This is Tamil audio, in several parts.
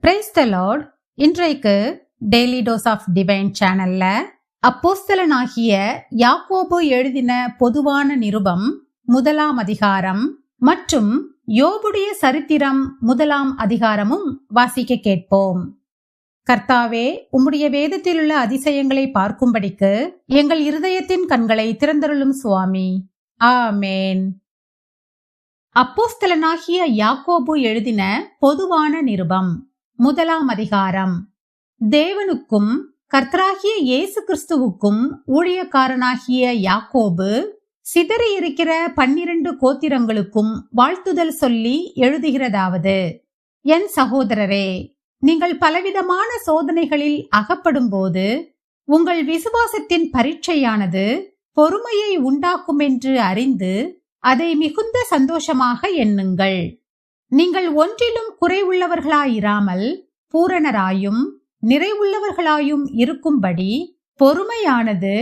Praise the Lord. இன்றைக்கு டெய்லி டோஸ் ஆஃப் டிவைன் சேனல்ல அப்போஸ்தலனாகிய யாக்கோபு எழுதின பொதுவான நிருபம் 1ஆம் அதிகாரம் மற்றும் யோபுடைய சரித்திரம் 1ஆம் அதிகாரமும் வாசிக்க கேட்போம். கர்த்தாவே, உம்முடைய வேதத்திலுள்ள அதிசயங்களை பார்க்கும்படிக்கு எங்கள் இருதயத்தின் கண்களை திறந்தருளும் சுவாமி. ஆமேன். அப்போஸ்தலனாகிய யாக்கோபு எழுதின பொதுவான நிருபம் 1ஆம் அதிகாரம். தேவனுக்கும் கர்த்தராகிய இயேசு கிறிஸ்துவுக்கும் ஊழியக்காரனாகிய யாக்கோபு சிதறி இருக்கிற 12 கோத்திரங்களுக்கும் வாழ்த்துதல் சொல்லி எழுதுகிறதாவது: என் சகோதரரே, நீங்கள் பலவிதமான சோதனைகளில் அகப்படும் போது உங்கள் விசுவாசத்தின் பரீட்சையானது பொறுமையை உண்டாக்கும் என்று அறிந்து அதை மிகுந்த சந்தோஷமாக எண்ணுங்கள். நீங்கள் ஒன்றிலும் குறைவுள்ளவர்களாயிராமல் பூரணராயும் நிறைவுள்ளவர்களாயும் இருக்கும்படி பொறுமையானது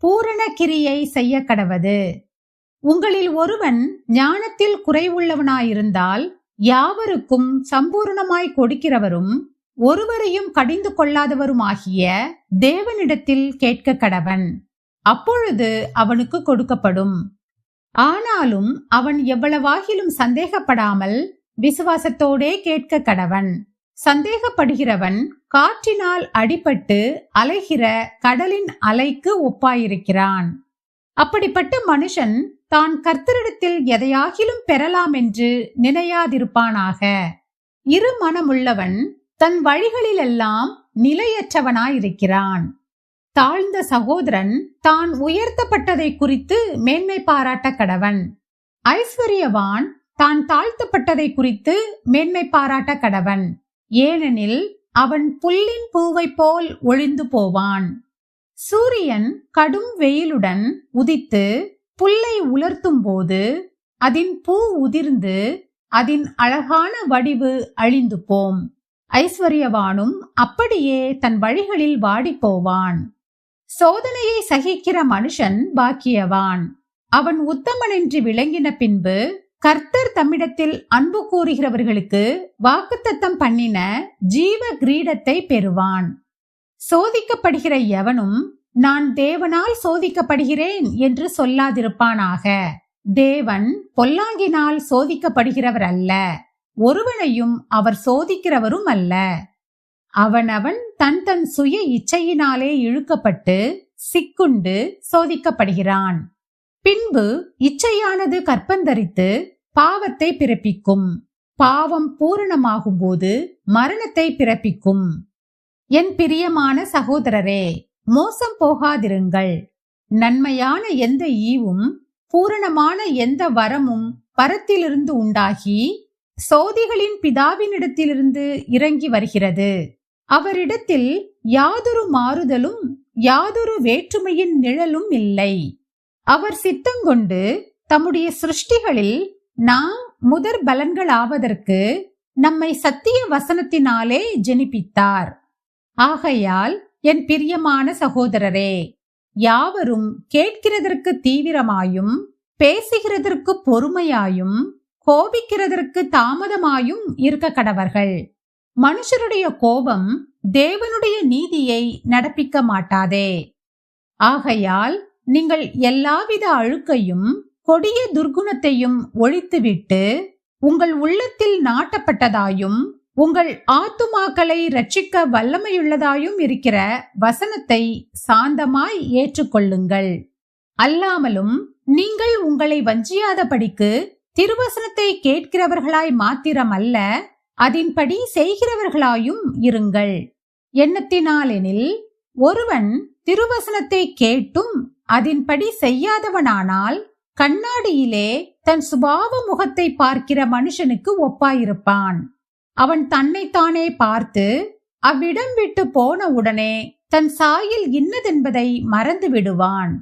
பூரண கிரியை செய்ய கடவது. உங்களில் ஒருவன் ஞானத்தில் குறைவுள்ளவனாயிருந்தால் யாவருக்கும் சம்பூர்ணமாய் கொடுக்கிறவரும் ஒருவரையும் கடிந்து கொள்ளாதவருமாகிய தேவனிடத்தில் கேட்க கடவன். அப்பொழுது அவனுக்கு கொடுக்கப்படும். ஆனாலும் அவன் எவ்வளவாகிலும் சந்தேகப்படாமல் விசுவாசத்தோடே கேட்க கடவன். சந்தேகப்படுகிறவன் காற்றினால் அடிபட்டு அலைகிற கடலின் அலைக்கு ஒப்பாயிருக்கிறான். அப்படிப்பட்ட மனுஷன் தான் கர்த்தரிடத்தில் எதையாகிலும் பெறலாம் என்று நினையாதிருப்பானாக. இரு மனமுள்ளவன் தன் வழிகளிலெல்லாம் நிலையற்றவனாயிருக்கிறான். தாழ்ந்த சகோதரன் தான் உயர்த்தப்பட்டதை குறித்து மேன்மை பாராட்ட கடவன். ஐஸ்வர்யவான் தான் தாழ்த்தப்பட்டதை குறித்து மேன்மை பாராட்ட கடவன். ஏனெனில் அவன் புல்லின் பூவை போல் ஒளிந்து போவான். சூரியன் கடும் வெயிலுடன் உதித்து புல்லை உலர்த்தும் போது அதன் பூ உதிர்ந்து அதன் அழகான வடிவு அழிந்து போம். ஐஸ்வர்யவானும் அப்படியே தன் வழிகளில் வாடி போவான். சோதனையை சகிக்கிற மனுஷன் பாக்கியவான். அவன் உத்தமனென்று விளங்கின பின்பு கர்த்தர் தம்மிடத்தில் அன்பு கூறுகிறவர்களுக்கு வாக்குத்தத்தம் பண்ணின ஜீவ கிரீடத்தை பெறுவான். சோதிக்கப்படுகிற எவனும் நான் தேவனால் சோதிக்கப்படுகிறேன் என்று சொல்லாதிருப்பானாக. தேவன் பொல்லாங்கினால் சோதிக்கப்படுகிறவர் அல்ல, ஒருவனையும் அவர் சோதிக்கிறவரும் அல்ல. அவனவன் தன் தன் சுய இச்சையினாலே இழுக்கப்பட்டு சிக்குண்டு சோதிக்கப்படுகிறான். பின்பு இச்சையானது கற்பந்தரித்து பாவத்தை பிறப்பிக்கும். பாவம் பூரணமாகும் போது மரணத்தை பிறப்பிக்கும். என் பிரியமான சகோதரரே, மோசம் போகாதிருங்கள். நன்மையான எந்த ஈவும் பூரணமான எந்த வரமும் பரத்திலிருந்து உண்டாகி சோதிகளின் பிதாவினிடத்திலிருந்து இறங்கி வருகிறது. அவரிடத்தில் யாதொரு மாறுதலும் யாதொரு வேற்றுமையின் நிழலும் இல்லை. அவர் சித்தங்கொண்டு தம்முடைய சிருஷ்டிகளில் நாம் முதற் பலன்களாவதற்கு நம்மை சத்திய வசனத்தினாலே ஜெனிப்பித்தார். ஆகையால் என் பிரியமான சகோதரரே, யாவரும் கேட்கிறதற்கு தீவிரமாயும் பேசுகிறதற்கு பொறுமையாயும் கோபிக்கிறதற்கு தாமதமாயும் இருக்க கடவர்கள். மனுஷருடைய கோபம் தேவனுடைய நீதியை நடப்பிக்க மாட்டாதே. ஆகையால் நீங்கள் எல்லாவித அழுக்கையும் கொடிய துர்குணத்தையும் ஒழித்துவிட்டு உங்கள் உள்ளத்தில் நாட்டப்பட்டதாயும் உங்கள் ஆத்துமாக்களை ரட்சிக்க வல்லமையுள்ளதாயும் இருக்கிற வசனத்தை சாந்தமாய் ஏற்றுக்கொள்ளுங்கள். அல்லாமலும் நீங்கள் உங்களை வஞ்சியாதபடிக்கு திருவசனத்தை கேட்கிறவர்களாய் மாத்திரமல்ல, அதின்படி செய்கிறவர்களாயும் இருங்கள். எண்ணத்தினாலெனில் ஒருவன் திருவசனத்தை கேட்டும் அதின்படி செய்யாதவனானால் கண்ணாடியிலே தன் சுபாவ முகத்தை பார்க்கிற மனுஷனுக்கு ஒப்பாயிருப்பான். அவன் தன்னைத்தானே பார்த்து அவ்விடம் விட்டு போன உடனே தன் சாயல் இன்னதென்பதை மறந்து விடுவான்.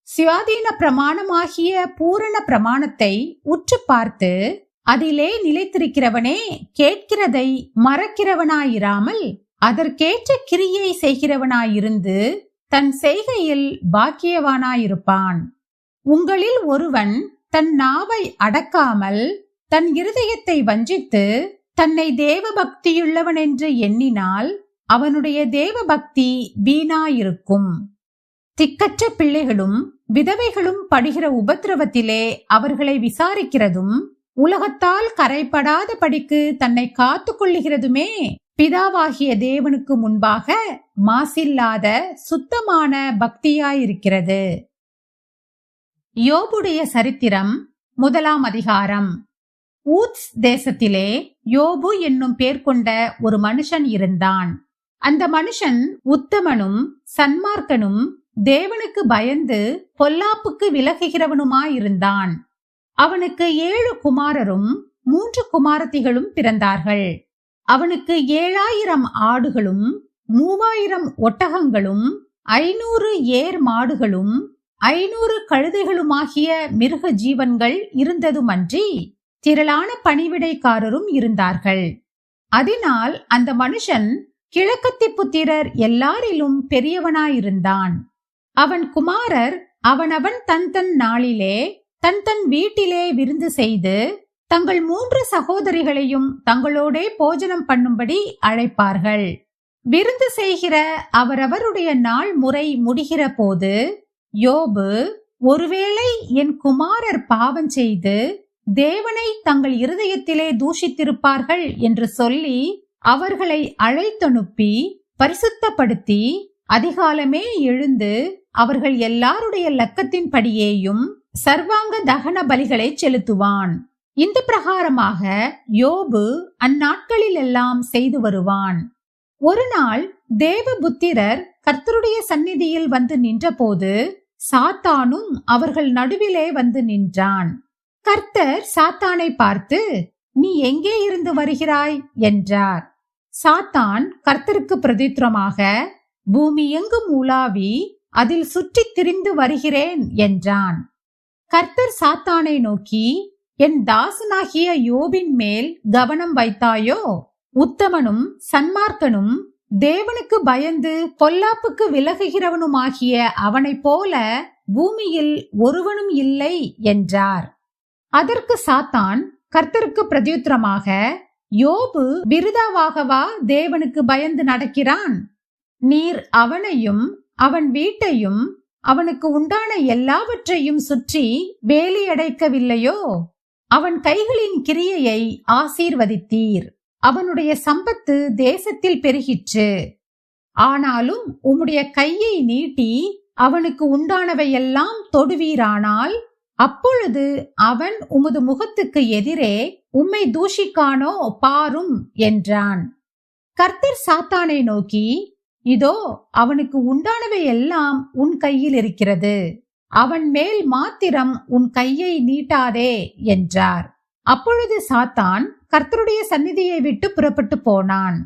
சுயாதீன பிரமாணமாகிய பூரண பிரமாணத்தை உற்று பார்த்து அதிலே நிலைத்திருக்கிறவனே கேட்கிறதை மறக்கிறவனாயிராமல் அதற்கேற்ற கிரியை செய்கிறவனாயிருந்து தன் செய்கையில் பாக்கியவானாயிருப்பான். உங்களில் ஒருவன் தன் நாவை அடக்காமல் தன் இருதயத்தை வஞ்சித்து தன்னை தேவ பக்தியுள்ளவன் என்று எண்ணினால் அவனுடைய தேவ பக்தி வீணாயிருக்கும். திக்கற்ற பிள்ளைகளும் விதவைகளும் படுகிற உபத்திரவத்திலே அவர்களை விசாரிக்கிறதும் உலகத்தால் கரைப்படாத படிக்கு தன்னை காத்து கொள்ளுகிறதுமே பிதாவாகிய தேவனுக்கு முன்பாக மாசில்லாத சுத்தமான பக்தியாயிருக்கிறது. யோபுடைய சரித்திரம் 1ஆம் அதிகாரம். ஊத்ஸ் தேசத்திலே யோபு என்னும் பேர் கொண்ட ஒரு மனுஷன் இருந்தான். அந்த மனுஷன் உத்தமனும் சன்மார்க்கனும் தேவனுக்கு பயந்து பொல்லாப்புக்கு விலகுகிறவனுமாயிருந்தான். அவனுக்கு 7 குமாரரும் 3 குமாரத்திகளும் பிறந்தார்கள். அவனுக்கு 7000 ஆடுகளும் 3000 ஒட்டகங்களும் 500 ஏர் மாடுகளும் 500 கழுதைகளுமாகிய மிருக ஜீவன்கள் இருந்ததுமன்றி திரளான பணிவிடைக்காரரும் இருந்தார்கள். அதனால் அந்த மனுஷன் கிழக்கத்தி புத்திரர் எல்லாரிலும் பெரியவனாயிருந்தான். அவன் குமாரர் அவனவன் தன் தன் நாளிலே தன் தன் வீட்டிலே விருந்து செய்து தங்கள் 3 சகோதரிகளையும் தங்களோடே போஜனம் பண்ணும்படி அழைப்பார்கள். விருந்து செய்கிற அவரவருடைய நாள் முறை முடிகிற போது யோபு, ஒருவேளை என் குமாரர் பாவம் செய்து தேவனை தங்கள் இருதயத்திலே தூஷித்திருப்பார்கள் என்று சொல்லி அவர்களை அழைத்தனுப்பி பரிசுத்தப்படுத்தி அதிகாலமே எழுந்து அவர்கள் எல்லாருடைய லக்கத்தின்படியேயும் சர்வாங்க தகன பலிகளை செலுத்துவான். இந்த பிரகாரமாக யோபு அந்நாட்களில் எல்லாம் செய்து வருவான். ஒரு நாள் தேவபுத்திரர் கர்த்தருடைய சந்நிதியில் வந்து நின்றபோது சாத்தானும் அவர்கள் நடுவிலே வந்து நின்றான். கர்த்தர் சாத்தானை பார்த்து, நீ எங்கே இருந்து வருகிறாய் என்றார். சாத்தான் கர்த்தருக்கு பிரதித்திரமாக, பூமி எங்கும் உலாவி அதில் சுற்றித் திரிந்து வருகிறேன் என்றான். கர்த்தர் சாத்தானை நோக்கி, என் தாசனாகிய யோபின் மேல் கவனம் வைத்தாயோ? உத்தமனும் சன்மார்க்கனும் தேவனுக்கு பயந்து பொல்லாப்புக்கு விலகுகிறவனுமாகிய அவனைப் போல பூமியில் ஒருவனும் இல்லை என்றார். அதற்கு சாத்தான் கர்த்தருக்கு பிரதியுத்தரமாக, யோபு விருதாவாகவா தேவனுக்கு பயந்து நடக்கிறான்? நீர் அவனையும் அவன் வீட்டையும் அவனுக்கு உண்டான எல்லாவற்றையும் சுற்றி வேலியடைக்கவில்லையோ? அவன் கைகளின் கிரியையை ஆசீர்வதித்தீர். அவனுடைய சம்பத்து தேசத்தில் பெருகிற்று. ஆனாலும் உம்முடைய கையை நீட்டி அவனுக்கு உண்டானவையெல்லாம் தொடுவீரானால் அப்பொழுது அவன் உமது முகத்துக்கு எதிரே உம்மை தூஷிக்கானோ பாரும் என்றான். கர்த்தர் சாத்தானை நோக்கி, இதோ அவனுக்கு உண்டானவை எல்லாம் உன் கையில் இருக்கிறது, அவன் மேல் மாத்திரம் உன் கையை நீட்டாதே என்றார். அப்பொழுது சாத்தான் கர்த்தருடைய சந்நிதியை விட்டு புறப்பட்டு போனான்.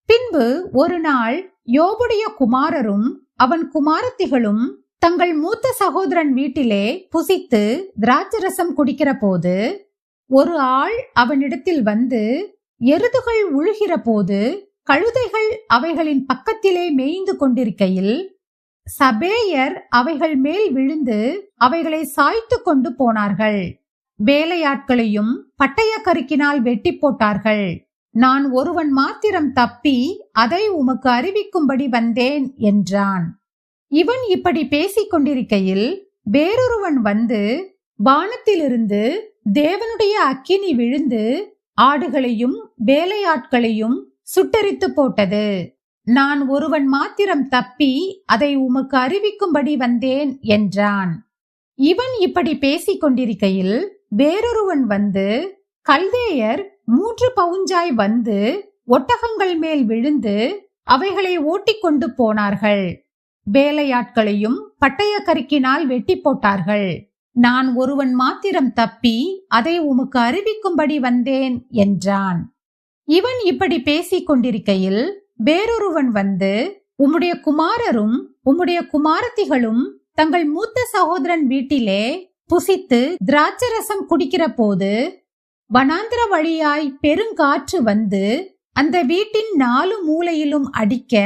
பின்பு ஒரு நாள் யோபுடைய குமாரரும் அவன் குமாரத்திகளும் தங்கள் மூத்த சகோதரன் வீட்டிலே புசித்து திராட்சரசம் குடிக்கிற போது ஒரு ஆள் அவனிடத்தில் வந்து, எருதுகள் உழுகிற போது கழுதைகள் அவைகளின் பக்கத்திலே மேய்ந்து கொண்டிருக்கையில் சபேயர் அவைகள் மேல் விழுந்து அவைகளை சாய்த்து கொண்டு போனார்கள். வேலையாட்களையும் பட்டய கருக்கினால் வெட்டி போட்டார்கள். நான் ஒருவன் மாத்திரம் தப்பி அதை உமக்கு அறிவிக்கும்படி வந்தேன் என்றான். இவன் இப்படி பேசிக் கொண்டிருக்கையில் வேறொருவன் வந்து வானத்திலிருந்து தேவனுடைய அக்கினி விழுந்து ஆடுகளையும் வேலையாட்களையும் சுட்டெரித்து போட்டது. நான் ஒருவன் மாத்திரம் தப்பி அதை உமக்கு அறிவிக்கும்படி வந்தேன் என்றான். இவன் இப்படி பேசிக் கொண்டிருக்கையில் வேறொருவன் வந்து, கல்தேயர் 3 பவுஞ்சாய் வந்து ஒட்டகங்கள் மேல் விழுந்து அவைகளை ஓட்டிக்கொண்டு போனார்கள். வேலையாட்களையும் பட்டய கருக்கினால் வெட்டி போட்டார்கள். நான் ஒருவன் மாத்திரம் தப்பி அதை உமக்கு அறிவிக்கும்படி வந்தேன் என்றான். இவன் இப்படி பேசிக் கொண்டிருக்கையில் வேறொருவன் வந்து, உம்முடைய குமாரரும் உம்முடைய குமாரத்திகளும் தங்கள் மூத்த சகோதரன் வீட்டிலே புசித்து திராட்சரசம் குடிக்கிற போது வனாந்திர வழியாய் பெருங்காற்று வந்து அந்த வீட்டின் 4 மூலையிலும் அடிக்க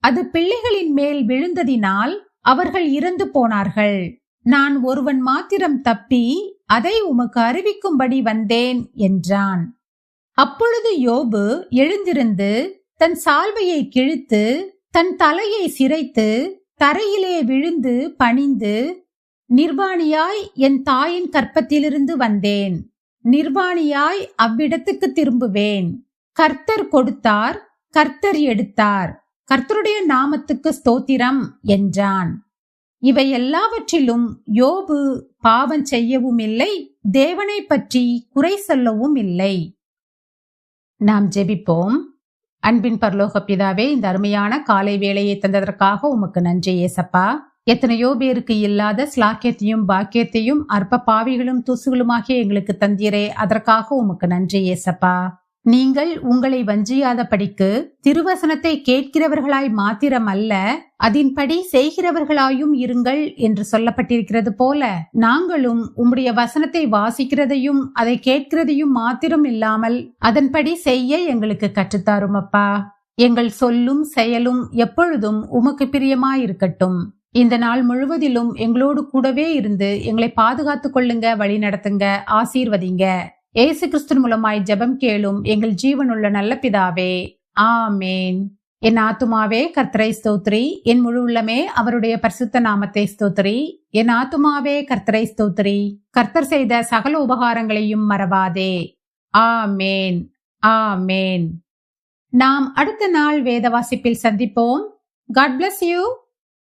அது பிள்ளைகளின் மேல் விழுந்ததினால் அவர்கள் இறந்து போனார்கள். நான் ஒருவன் மாத்திரம் தப்பி அதை உமக்கு அறிவிக்கும்படி வந்தேன் என்றான். அப்பொழுது யோபு எழுந்திருந்து தன் சால்வையை கிழித்து தன் தலையை சிரைத்து தரையிலே விழுந்து பணிந்து, நிர்வாணியாய் என் தாயின் கற்பத்திலிருந்து வந்தேன், நிர்வாணியாய் அவ்விடத்துக்கு திரும்புவேன். கர்த்தர் கொடுத்தார், கர்த்தர் எடுத்தார், கர்த்தருடைய நாமத்துக்கு ஸ்தோத்திரம் என்றான். இவை எல்லாவற்றிலும் யோபு பாவம் செய்யவும் இல்லை, தேவனை பற்றி குறை சொல்லவும் இல்லை. நாம் ஜெபிப்போம். அன்பின் பரலோக பிதாவே, இந்த அருமையான காலை வேளையை தந்ததற்காக உமக்கு நன்றி ஏசப்பா. எத்தனையோ பேருக்கு இல்லாத ஸ்லாக்கியத்தையும் பாக்கியத்தையும் அற்ப பாவிகளும் தூசுகளுமாகிய எங்களுக்கு தந்தீரே, அதற்காக உமக்கு நன்றி ஏசப்பா. நீங்கள் உங்களை வஞ்சியாத படிக்கு திருவசனத்தை கேட்கிறவர்களாய் மாத்திரம் அல்ல, அதன்படி செய்கிறவர்களாயும் இருங்கள் என்று சொல்லப்பட்டிருக்கிறது போல, நாங்களும் உம்முடைய வசனத்தை வாசிக்கிறதையும் அதை கேட்கிறதையும் மாத்திரம் இல்லாமல் அதன்படி செய்ய எங்களுக்கு கற்றுத்தாரும் அப்பா. எங்கள் சொல்லும் செயலும் எப்பொழுதும் உமக்கு பிரியமாயிருக்கட்டும். இந்த நாள் முழுவதிலும் எங்களோடு கூடவே இருந்து எங்களை பாதுகாத்துக் கொள்ளுங்க, வழி நடத்துங்க, ஆசீர்வதிங்க. ஏசு கிறிஸ்து மூலமாய் ஜெபம் கேளும் எங்கள் ஜீவனுள்ள நல்ல பிதாவே, ஆமேன். என் ஆத்துமாவே கர்த்தரை ஸ்தோத்ரி, என் முழு உள்ளமே அவருடைய பரிசுத்த நாமத்தை ஸ்தோத்ரி. என் ஆத்துமாவே கர்த்தரை ஸ்தோத்ரி, கர்த்தர் செய்த சகல உபகாரங்களையும் மறவாதே. ஆமேன், ஆமேன். நாம் அடுத்த நாள் வேத வாசிப்பில் சந்திப்போம். God bless you.